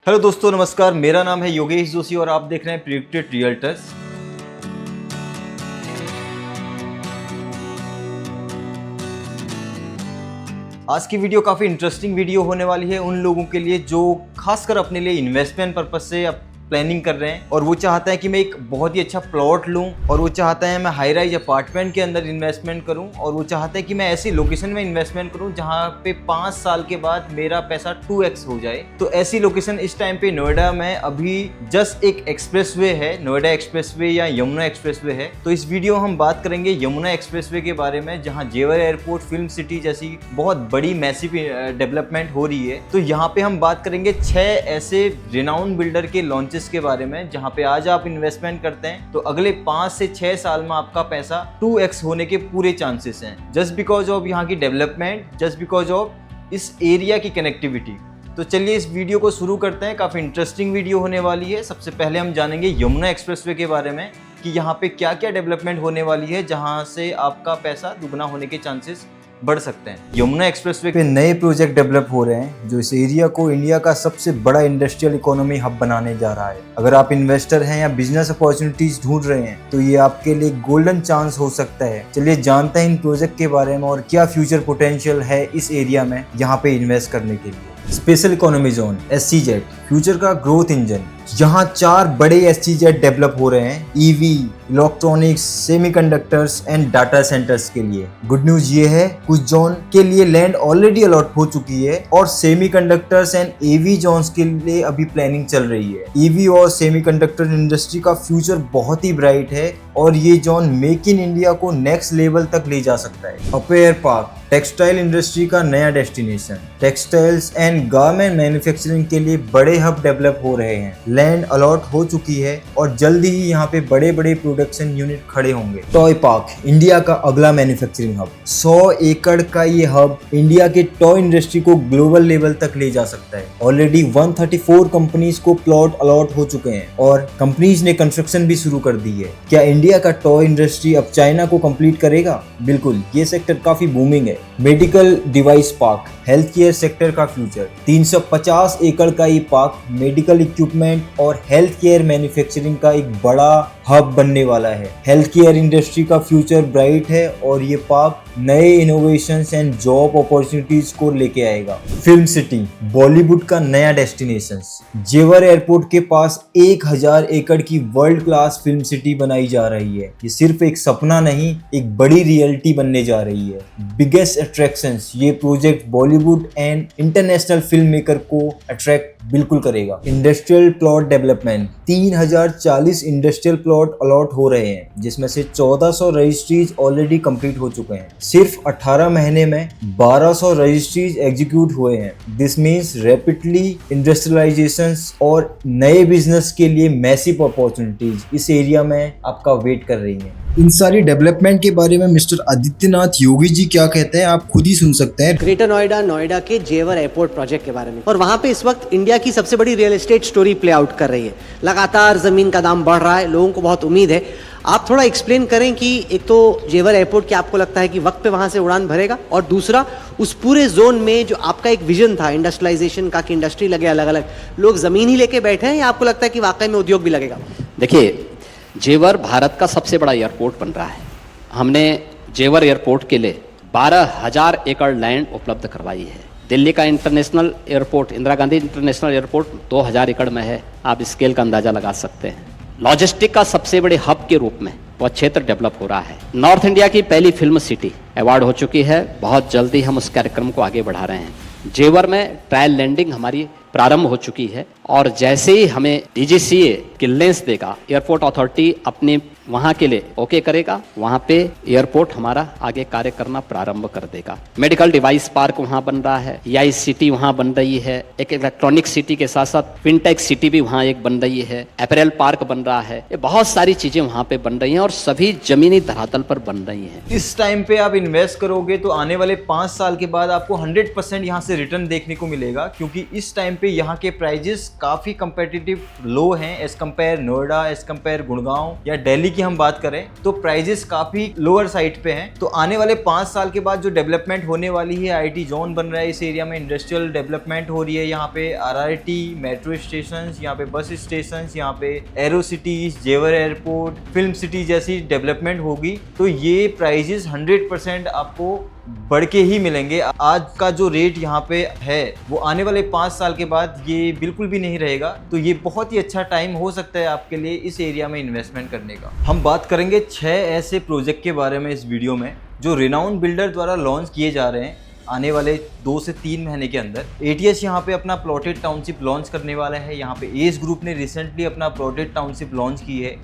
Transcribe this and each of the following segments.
Hello दोस्तों, नमस्कार। मेरा नाम है योगेश जोशी और आप देख रहे हैं प्रिडिक्टेड रियल्टर्स। आज की वीडियो काफ़ी इंटरेस्टिंग वीडियो होने वाली है उन लोगों के लिए जो खासकर अपने लिए इन्वेस्टमेंट पर्पस से प्लानिंग कर रहे हैं और वो चाहता है कि मैं एक बहुत ही अच्छा प्लॉट लूं और वो चाहता है मैं हाई राइज अपार्टमेंट के अंदर इन्वेस्टमेंट करूं और वो चाहता है कि मैं ऐसी लोकेशन में इन्वेस्टमेंट करूं जहां पे 5 साल के बाद मेरा पैसा 2x हो जाए। तो ऐसी लोकेशन इस टाइम पे नोएडा में अभी जस्ट एक एक्सप्रेसवे है, नोएडा एक्सप्रेसवे या यमुना एक्सप्रेसवे है। तो इस वीडियो हम बात करेंगे यमुना एक्सप्रेसवे के बारे में, जहाँ जेवर एयरपोर्ट, फिल्म सिटी जैसी बहुत बड़ी मैसिव डेवलपमेंट हो रही है। तो यहाँ पे हम बात करेंगे 6 ऐसे रिनाउंड बिल्डर के लॉन्चेस के बारे में जहां पे आज आप इन्वेस्टमेंट करते हैं तो अगले 5 से 6 साल में आपका पैसा 2x होने के पूरे चांसेस हैं, जस्ट बिकॉज ऑफ यहाँ की डेवलपमेंट, जस्ट बिकॉज ऑफ इस एरिया की कनेक्टिविटी। तो चलिए इस वीडियो को शुरू करते हैं। काफ़ी इंटरेस्टिंग वीडियो होने वाली है। सबसे पहले हम जानेंगे यमुना एक्सप्रेसवे के बारे में कि यहाँ पे क्या क्या डेवलपमेंट होने वाली है जहाँ से आपका पैसा दुगना होने के चांसेस बढ़ सकते हैं। यमुना एक्सप्रेसवे पे नए प्रोजेक्ट डेवलप हो रहे हैं जो इस एरिया को इंडिया का सबसे बड़ा इंडस्ट्रियल इकोनॉमी हब बनाने जा रहा है। अगर आप इन्वेस्टर हैं या बिजनेस अपॉर्चुनिटीज ढूंढ रहे हैं तो ये आपके लिए गोल्डन चांस हो सकता है। चलिए जानते हैं इन प्रोजेक्ट के बारे में और क्या फ्यूचर पोटेंशियल है इस एरिया में यहाँ पे इन्वेस्ट करने के लिए। Special economy zone SEZ, future का ग्रोथ इंजन। यहाँ 4 बड़े SEZ डेवलप हो रहे हैं EV, electronics, semiconductors and data centres के लिए। गुड न्यूज ये है कुछ जोन के लिए लैंड ऑलरेडी अलॉट हो चुकी है और सेमीकंडक्टर्स एंड EV जोन्स के लिए अभी प्लानिंग चल रही है। EV और सेमीकंडक्टर इंडस्ट्री का फ्यूचर बहुत ही ब्राइट है और ये जोन मेक इन इंडिया को नेक्स्ट लेवल तक ले जा सकता है। अपेयर पार्क, टेक्सटाइल इंडस्ट्री का नया destination. Textiles and garment manufacturing के लिए बड़े हब डेवलप हो रहे हैं। लैंड अलॉट हो चुकी है और जल्दी ही यहाँ पे बड़े बड़े प्रोडक्शन यूनिट खड़े होंगे। टॉय पार्क, इंडिया का अगला मैन्युफैक्चरिंग हब। 100 एकड़ का ये हब इंडिया के टॉय इंडस्ट्री को ग्लोबल लेवल तक ले जा सकता है। ऑलरेडी 134 कंपनीज को प्लॉट अलॉट हो चुके हैं और कंपनीज ने कंस्ट्रक्शन भी शुरू कर दी है। क्या इंडिया का टॉय इंडस्ट्री अब चाइना को कंप्लीट करेगा? बिल्कुल, ये सेक्टर काफी बूमिंग है। Medical device park, health care sector का फ्यूचर। 350 एकड़ का ये पार्क मेडिकल इक्विपमेंट और हेल्थ केयर मैन्युफैक्चरिंग का एक बड़ा हब बनने वाला है। हेल्थ केयर इंडस्ट्री का फ्यूचर ब्राइट है और ये पार्क नए इनोवेशंस एंड जॉब अपॉर्चुनिटीज को लेके आएगा। फिल्म सिटी, बॉलीवुड का नया डेस्टिनेशन। जेवर एयरपोर्ट के पास 1000 एकड़ की वर्ल्ड क्लास फिल्म सिटी बनाई जा रही है। ये सिर्फ एक सपना नहीं, एक बड़ी रियलिटी बनने जा रही है। बिगेस्ट अट्रैक्शंस, ये project Bollywood and international film maker को अट्रैक्ट बिल्कुल करेगा। Industrial plot development, 3040 industrial plot allot हो रहे हैं जिसमें से 1400 रजिस्ट्रीज ऑलरेडी कंप्लीट हो चुके हैं। सिर्फ 18 महीने में 1200 रजिस्ट्रीज एग्जीक्यूट हुए हैं। दिस मीन्स रैपिडली इंडस्ट्रियलाइजेशन और नए बिजनेस के लिए मैसिव अपॉर्चुनिटीज इस एरिया में आपका वेट कर रही हैं। इन सारी डेवलपमेंट के बारे में मिस्टर आदित्यनाथ योगी जी क्या कहते हैं आप खुद ही सुन सकते हैं। ग्रेटर नोएडा के जेवर एयरपोर्ट प्रोजेक्ट के बारे में, और वहां पे इस वक्त इंडिया की सबसे बड़ी real estate story play out कर रही है। लगातार जमीन का दाम बढ़ रहा है, लोगों को बहुत उम्मीद है। आप थोड़ा एक्सप्लेन करें कि एक तो जेवर एयरपोर्ट क्या आपको लगता है कि वक्त पे वहां से उड़ान भरेगा, और दूसरा उस पूरे जोन में जो आपका एक विजन था इंडस्ट्रियलाइजेशन का कि इंडस्ट्री लगे, अलग अलग लोग जमीन ही लेके बैठे हैं या आपको लगता है कि वाकई में उद्योग भी लगेगा? देखिए, जेवर भारत का सबसे बड़ा एयरपोर्ट बन रहा है। हमने जेवर एयरपोर्ट के लिए 12,000 एकड़ लैंड उपलब्ध करवाई है। दिल्ली का international airport, Indira Gandhi international airport 2000 एकड़ में है। आप स्केल का अंदाजा लगा सकते हैं। लॉजिस्टिक का सबसे बड़े हब के रूप में वह क्षेत्र डेवलप हो रहा है। नॉर्थ इंडिया की पहली फिल्म सिटी अवार्ड हो चुकी है। बहुत जल्दी हम उस कार्यक्रम को आगे बढ़ा रहे हैं। जेवर में ट्रायल लैंडिंग हमारी प्रारंभ हो चुकी है और जैसे ही हमें DGCA क्लियरेंस देगा, एयरपोर्ट अथॉरिटी अपने वहां के लिए ओके करेगा, वहां पे एयरपोर्ट हमारा आगे कार्य करना प्रारंभ कर देगा। मेडिकल डिवाइस पार्क वहां बन रहा है, EI सिटी वहां बन रही है, एक इलेक्ट्रॉनिक सिटी के साथ साथ फिनटेक सिटी भी वहां एक बन रही है, अपैरल पार्क बन रहा है। ये बहुत सारी चीजें वहां पे बन रही हैं और सभी जमीनी धरातल पर बन रही हैं। इस टाइम पे आप इन्वेस्ट करोगे तो आने वाले 5 साल के बाद आपको 100% यहाँ से रिटर्न देखने को मिलेगा, क्योंकि इस टाइम पे यहाँ के प्राइजेस काफी कंपेटिटिव लो हैं as compare Noida, as compare Gurgaon या दिल्ली की हम बात करें तो प्राइजेस काफ़ी लोअर साइड पे हैं। तो आने वाले 5 साल के बाद जो डेवलपमेंट होने वाली है, आईटी जोन बन रहा है इस एरिया में, इंडस्ट्रियल डेवलपमेंट हो रही है, यहाँ पे आरआरटी मेट्रो स्टेशन, यहाँ पे बस स्टेशन, यहाँ पे एरो सिटीज, जेवर एयरपोर्ट, फिल्म सिटी जैसी डेवलपमेंट होगी। तो ये प्राइजेस 100% आपको बढ़ के ही मिलेंगे। आज का जो रेट यहाँ पे है वो आने वाले 5 साल के बाद ये बिल्कुल भी नहीं रहेगा। तो ये बहुत ही अच्छा टाइम हो सकता है आपके लिए इस एरिया में इन्वेस्टमेंट करने का। हम बात करेंगे 6 ऐसे प्रोजेक्ट के बारे में इस वीडियो में जो रिनाउंड बिल्डर द्वारा लॉन्च किए जा रहे हैं आने वाले 2 से 3 महीने के अंदर। एटीएस यहाँ पे अपना प्लॉटेड टाउनशिप लॉन्च करने वाला है। यहाँ पे एस ग्रुप ने रिसेंटली अपना प्लॉटेड टाउनशिप लॉन्च की है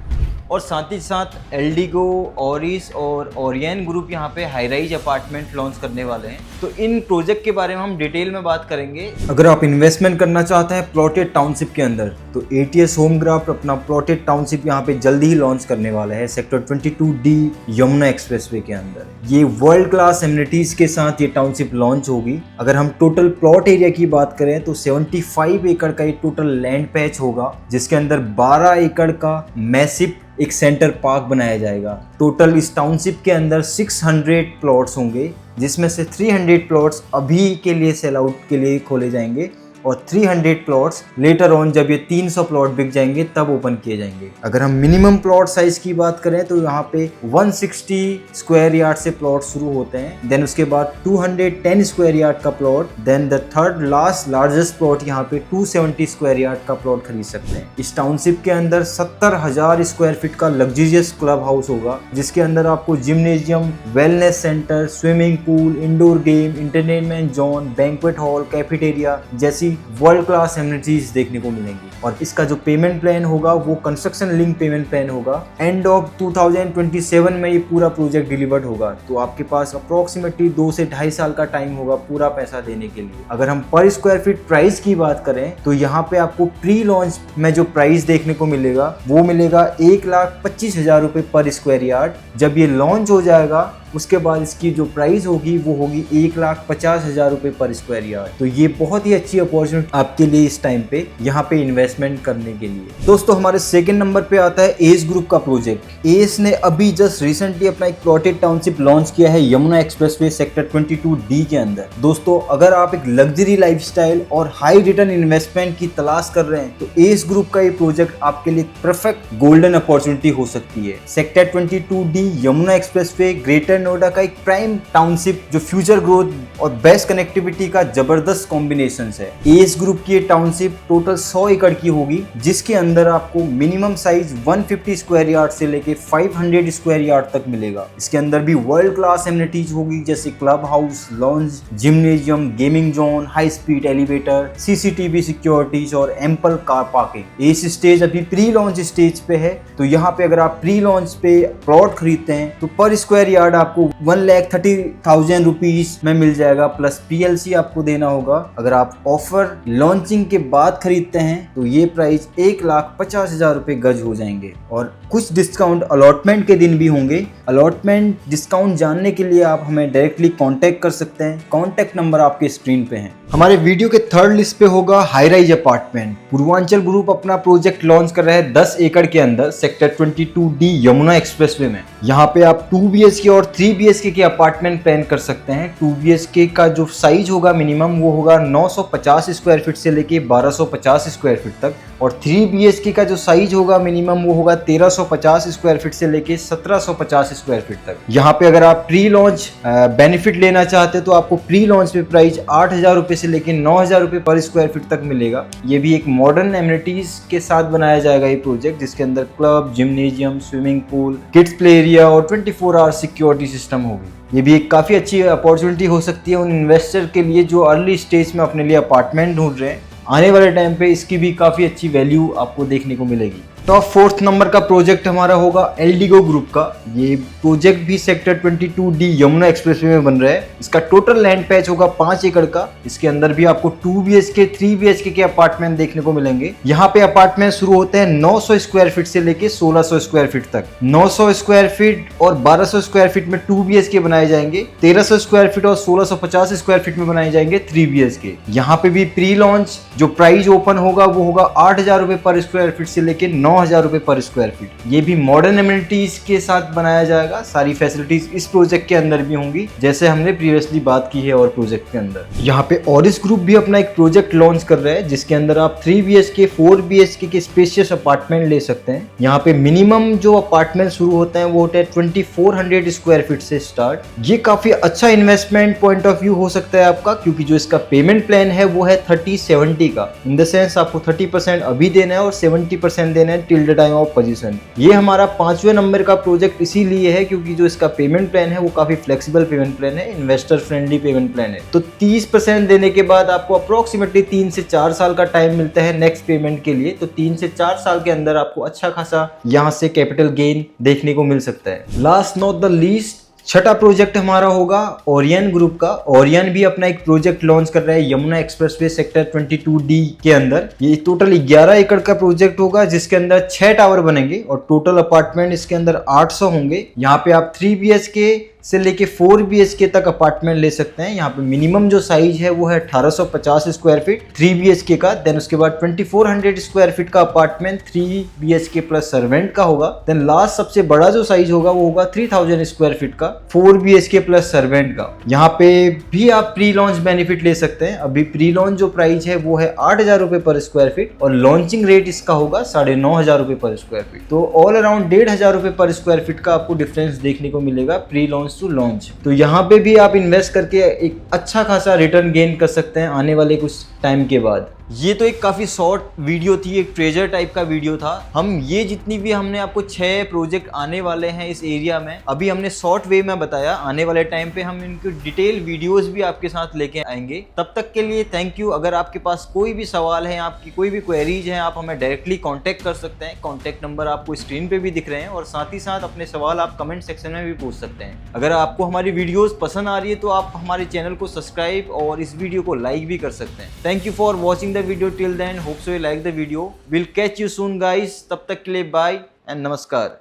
और साथ ही साथ एल्डिगो, ऑरिस और ओरियन ग्रुप यहाँ पे हाई राइज अपार्टमेंट लॉन्च करने वाले हैं। तो इन प्रोजेक्ट के बारे में हम डिटेल में बात करेंगे। अगर आप इन्वेस्टमेंट करना चाहते हैं प्लॉटेड टाउनशिप के अंदर तो एटीएस होमक्राफ्ट अपना प्लॉटेड टाउनशिप यहाँ पे जल्दी ही लॉन्च करने वाला है सेक्टर 22D यमुना एक्सप्रेसवे के अंदर। ये वर्ल्ड क्लास एमिनिटीज के साथ ये टाउनशिप लॉन्च होगी। अगर हम टोटल प्लॉट एरिया की बात करें तो 75 एकड़ का ये टोटल लैंड पैच होगा, जिसके अंदर 12 एकड़ का मैसिव एक सेंटर पार्क बनाया जाएगा। टोटल इस टाउनशिप के अंदर 600 प्लॉट्स होंगे, जिसमें से 300 प्लॉट्स अभी के लिए सेल आउट के लिए खोले जाएंगे और 300 प्लॉट्स लेटर ऑन जब ये 300 प्लॉट बिक जाएंगे तब ओपन किए जाएंगे। अगर हम मिनिमम प्लॉट साइज की बात करें तो यहाँ पे 160 स्क्वायर यार्ड से प्लॉट शुरू होते हैं। देन उसके बाद 210 स्क्वायर यार्ड का plot, then the third last largest plot यहाँ पे 270 स्क्वायर यार्ड का प्लॉट खरीद सकते हैं। इस टाउनशिप के अंदर 70,000 स्क्वायर फीट का लग्जरियस क्लब हाउस होगा, जिसके अंदर आपको gymnasium, wellness centre, swimming pool, indoor game, entertainment zone, banquet hall, cafeteria जैसी वर्ल्ड क्लास एमिनिटीज देखने को मिलेंगी। और इसका जो पेमेंट प्लान होगा वो कंस्ट्रक्शन लिंक पेमेंट प्लान होगा। एंड ऑफ 2027 में ये पूरा प्रोजेक्ट डिलीवर्ड होगा। तो आपके पास अप्रोक्सीमेटली 2 से 2.5 साल का टाइम होगा पूरा पैसा देने के लिए। अगर हम पर स्क्वायर फीट प्राइस की बात करें तो यहाँ पे आपको प्री लॉन्च में जो प्राइस देखने को मिलेगा वो मिलेगा 1,25,000 रुपए पर स्क्वायर यार्ड। जब ये लॉन्च हो जाएगा उसके बाद इसकी जो प्राइस होगी वो होगी 1,50,000 रुपए पर स्क्वायर यार्ड। तो ये बहुत ही अच्छी अपॉर्चुनिटी आपके लिए इस टाइम पे यहाँ पे इन्वेस्टमेंट करने के लिए। दोस्तों हमारे सेकंड नंबर पे आता है एस ग्रुप का प्रोजेक्ट। एस ने अभी जस्ट रिसेंटली अपना एक प्लॉटेड टाउनशिप लॉन्च किया है यमुना एक्सप्रेसवे सेक्टर 22D के अंदर। दोस्तों अगर आप एक लग्जरी लाइफस्टाइल और हाई रिटर्न इन्वेस्टमेंट की तलाश कर रहे हैं तो एस ग्रुप का ये प्रोजेक्ट आपके लिए परफेक्ट गोल्डन अपॉर्चुनिटी हो सकती है। Sector 22D Yamuna expressway greater Noida का एक प्राइम टाउनशिप जो फ्यूचर ग्रोथ और बेस्ट कनेक्टिविटी का जबरदस्त कॉम्बिनेशन है। एस ग्रुप की टाउनशिप टोटल 100 एकड़ की होगी, जिसके अंदर आपको मिनिमम साइज 150 स्क्वायर यार्ड से लेके 500 स्क्वायर यार्ड तक मिलेगा। इसके अंदर भी वर्ल्ड क्लास एमिनिटीज होगी जैसे club house, lounge, gymnasium, gaming zone, high speed elevator, CCTV securities और ample car parking. As stage अभी प्री लॉन्च स्टेज पे है। तो यहाँ पे अगर आप प्री लॉन्च पे प्लॉट खरीदते हैं तो पर स्क्वायर यार्ड आपको 1,30,000 रुपीज में मिल जाएगा, प्लस PLC आपको देना होगा। अगर आप ऑफर लॉन्चिंग के बाद खरीदते हैं तो ये प्राइस 1,50,000 रुपए गज हो जाएंगे। और कुछ डिस्काउंट अलॉटमेंट के दिन भी होंगे। अलॉटमेंट डिस्काउंट जानने के लिए आप हमें डायरेक्टली कांटेक्ट कर सकते हैं। कांटेक्ट नंबर आपके स्क्रीन पे है। हमारे वीडियो के थर्ड लिस्ट पे होगा high rise apartment. Purvanchal group अपना प्रोजेक्ट लॉन्च कर रहा है 10 एकड़ के अंदर सेक्टर 22D यमुना एक्सप्रेसवे में। यहाँ पे आप 2 BHK और 3 BHK के अपार्टमेंट प्लान कर सकते हैं। 2 BHK का जो साइज होगा मिनिमम वो होगा 950 स्क्वायर फीट से लेके 1250 स्क्वायर फीट तक, और 3 BHK का जो साइज होगा मिनिमम वो होगा 1350 स्क्वायर फीट से लेके 1750 स्क्वायर फीट तक। यहाँ पे अगर आप प्री लॉन्च बेनिफिट लेना चाहते हैं तो आपको प्री लॉन्च पे प्राइस 8,000 रुपए से लेके 9,000 रुपए पर स्क्वायर फीट तक मिलेगा। ये भी एक मॉडर्न एमिनिटीज के साथ बनाया जाएगा ये प्रोजेक्ट, जिसके अंदर club, gymnasium, swimming pool, kids play area और 24 आवर सिक्योरिटी सिस्टम होगी। ये भी एक काफी अच्छी अपॉर्चुनिटी हो सकती है उन इन्वेस्टर के लिए जो अर्ली स्टेज में अपने लिए अपार्टमेंट ढूंढ रहे हैं। आने वाले टाइम पे इसकी भी काफी अच्छी वैल्यू आपको देखने को मिलेगी। टॉप 4th नंबर का प्रोजेक्ट हमारा होगा एल्डिगो ग्रुप का। ये प्रोजेक्ट भी सेक्टर 22D यमुना एक्सप्रेसवे में बन रहा है। इसका टोटल लैंड पैच होगा 5 एकड़ का। इसके अंदर भी आपको 2 BHK 3 BHK के अपार्टमेंट देखने को मिलेंगे। यहाँ पे अपार्टमेंट शुरू होते हैं 900 स्क्वायर फीट से लेके 1600 स्क्वायर फीट तक। 900 स्क्वायर फीट और 1200 स्क्वायर फीट में 2 BHK बनाए जाएंगे। 1300 स्क्वायर फीट और 1650 स्क्वायर फीट में बनाए जाएंगे 3 BHK। यहाँ पे भी प्री लॉन्च जो प्राइस ओपन होगा वो होगा 8,000 रुपए पर स्क्वायर फीट से लेके 9 9,000 रुपये पर स्क्वायर फीट। ये भी मॉडर्न एमिनिटीज के साथ बनाया जाएगा। सारी फैसिलिटीज इस प्रोजेक्ट के अंदर भी होंगी, जैसे हमने प्रीवियसली बात की है और प्रोजेक्ट के अंदर। यहाँ पे ऑरिस ग्रुप भी अपना एक प्रोजेक्ट लॉन्च कर रहा है, जिसके अंदर आप 3 BHK 4 BHK के स्पेशियस अपार्टमेंट ले सकते हैं। यहाँ पे मिनिमम जो अपार्टमेंट शुरू होते हैं वो होते हैं 2400 स्क्वायर फीट से स्टार्ट। ये काफी अच्छा इन्वेस्टमेंट पॉइंट ऑफ व्यू हो सकता है आपका, क्योंकि जो इसका पेमेंट प्लान है वो है 30-70 का। इन द सेंस आपको 30% अभी देना है और 70% देना है till the time of position. ये हमारा 5वें नंबर का प्रोजेक्ट इसीलिए है क्योंकि जो इसका पेमेंट प्लान है वो काफी फ्लेक्सिबल पेमेंट प्लान है, इन्वेस्टर फ्रेंडली पेमेंट प्लान है। तो 30% देने के बाद आपको अप्रोक्सीमेटली 3 से 4 साल का टाइम मिलता है नेक्स्ट पेमेंट के लिए। तो 3 से 4 साल के अंदर आपको अच्छा खासा यहाँ से कैपिटल गेन देखने को मिल सकता है। लास्ट नॉट द लीस्ट, छठा प्रोजेक्ट हमारा होगा ओरियन ग्रुप का। ओरियन भी अपना एक प्रोजेक्ट लॉन्च कर रहा है यमुना एक्सप्रेसवे सेक्टर 22D के अंदर। ये टोटल 11 एकड़ का प्रोजेक्ट होगा, जिसके अंदर 6 टावर बनेंगे और टोटल अपार्टमेंट इसके अंदर 800 होंगे। यहाँ पे आप 3 BHK से लेके 4 BHK तक अपार्टमेंट ले सकते हैं। यहाँ पे मिनिमम जो साइज है वो है 1850 स्क्वायर फीट 3 BHK का। देन उसके बाद 2400 स्क्वायर फीट का अपार्टमेंट 3 BHK प्लस सर्वेंट का होगा। देन लास्ट सबसे बड़ा जो साइज होगा वो होगा 3000 स्क्वायर फीट का 4 BHK प्लस सर्वेंट का। यहाँ पे भी आप प्री लॉन्च बेनिफिट ले सकते हैं। अभी प्री लॉन्च जो प्राइस है वो है 8,000 रुपए पर स्क्वायर फीट और लॉन्चिंग रेट इसका होगा 9,500 रुपए पर स्क्वायर फीट। तो ऑल अराउंड 1,500 रुपए पर स्क्वायर फीट का आपको डिफरेंस देखने को मिलेगा प्री लॉन्च टू लॉन्च। तो यहाँ पे भी आप इन्वेस्ट करके एक अच्छा खासा रिटर्न गेन कर सकते हैं आने वाले कुछ टाइम के बाद। ये तो एक काफ़ी शॉर्ट वीडियो थी, एक ट्रेजर टाइप का वीडियो था। हम ये जितनी भी हमने आपको 6 प्रोजेक्ट आने वाले हैं इस एरिया में, अभी हमने शॉर्ट वे में बताया। आने वाले टाइम पे हम इनकी डिटेल वीडियोस भी आपके साथ लेके आएंगे। तब तक के लिए थैंक यू। अगर आपके पास कोई भी सवाल है, आपकी कोई भी क्वेरीज हैं, आप हमें डायरेक्टली कॉन्टैक्ट कर सकते हैं। कॉन्टैक्ट नंबर आपको स्क्रीन पे भी दिख रहे हैं और साथ ही साथ अपने सवाल आप कमेंट सेक्शन में भी पूछ सकते हैं। अगर आपको हमारी वीडियोस पसंद आ रही है तो आप हमारे चैनल को सब्सक्राइब और इस वीडियो को लाइक भी कर सकते हैं। Thank you for watching the video till then. Hope so you like the video. We'll catch you soon guys. तब तक के लिए bye and नमस्कार।